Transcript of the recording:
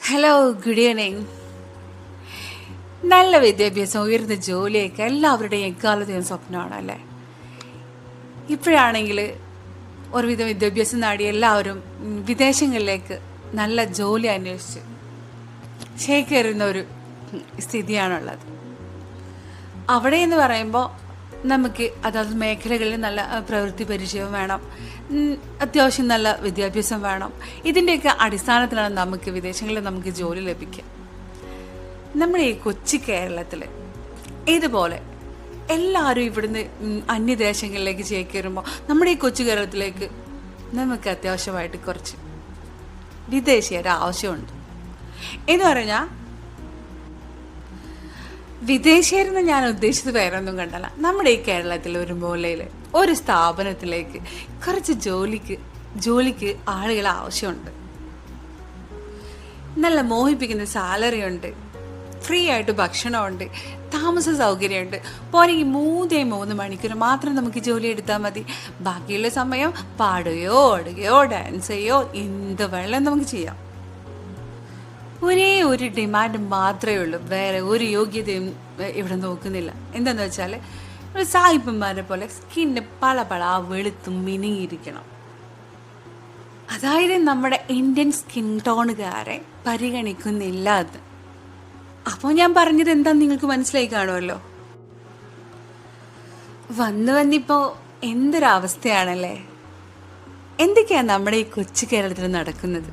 Hello, good evening. നല്ല വിദ്യാഭ്യാസം, ഉയർന്ന ജോലിയൊക്കെ എല്ലാവരുടെയും എക്കാലത്തെയും സ്വപ്നമാണ് അല്ലേ. ഇപ്പോഴാണെങ്കിൽ ഒരുവിധം വിദ്യാഭ്യാസം നേടി എല്ലാവരും വിദേശങ്ങളിലേക്ക് നല്ല ജോലി അന്വേഷിച്ച് ചേക്കേറുന്ന ഒരു സ്ഥിതിയാണുള്ളത്. അവിടെ എന്ന് പറയുമ്പോൾ നമുക്ക് അതാത് മേഖലകളിൽ നല്ല പ്രവൃത്തി പരിചയം വേണം, അത്യാവശ്യം നല്ല വിദ്യാഭ്യാസം വേണം. ഇതിൻ്റെയൊക്കെ അടിസ്ഥാനത്തിലാണ് നമുക്ക് വിദേശങ്ങളിൽ നമുക്ക് ജോലി ലഭിക്കുക. നമ്മുടെ ഈ കൊച്ചു കേരളത്തിൽ ഇതുപോലെ എല്ലാവരും ഇവിടുന്ന് അന്യദേശങ്ങളിലേക്ക് ചേക്കേറുമ്പോൾ നമ്മുടെ ഈ കൊച്ചു കേരളത്തിലേക്ക് നമുക്ക് അത്യാവശ്യമായിട്ട് കുറച്ച് വിദേശീയരുടെ ആവശ്യമുണ്ട്. എന്ന് പറഞ്ഞാൽ വിദേശീയരെന്ന് ഞാൻ ഉദ്ദേശിച്ചത് വേറെ ഒന്നും കണ്ടല്ല, നമ്മുടെ ഈ കേരളത്തിൽ ഒരു മൂലയിൽ ഒരു സ്ഥാപനത്തിലേക്ക് കുറച്ച് ജോലിക്ക് ആളുകൾ ആവശ്യമുണ്ട്. നല്ല മോഹിപ്പിക്കുന്ന സാലറി ഉണ്ട്, ഫ്രീ ആയിട്ട് ഭക്ഷണമുണ്ട്, താമസ സൗകര്യമുണ്ട്. പോരെങ്കിൽ 3 മണിക്കൂർ മാത്രം നമുക്ക് ജോലി എടുത്താൽ മതി. ബാക്കിയുള്ള സമയം പാടുകയോ ഓടുകയോ ഡാൻസ് ചെയ്യോ എന്ത് വെള്ളം നമുക്ക് ചെയ്യാം. ഒരേ ഒരു ഡിമാൻഡ് മാത്രമേ ഉള്ളൂ, വേറെ ഒരു യോഗ്യതയും ഇവിടെ നോക്കുന്നില്ല. എന്താന്ന് വെച്ചാൽ ഒരു സായിപ്പന്മാരെ പോലെ സ്കിന്ന് പള വെളുത്തും മിനുങ്ങിയിരിക്കണം. അതായത് നമ്മുടെ ഇന്ത്യൻ സ്കിൻ ടോണുകാരെ പരിഗണിക്കുന്നില്ല അത്. അപ്പോൾ ഞാൻ പറഞ്ഞത് എന്താന്ന് നിങ്ങൾക്ക് മനസ്സിലായി കാണുമല്ലോ. വന്നിപ്പോൾ എന്തൊരവസ്ഥയാണല്ലേ. എന്തൊക്കെയാണ് നമ്മുടെ ഈ കൊച്ചു കേരളത്തിൽ നടക്കുന്നത്.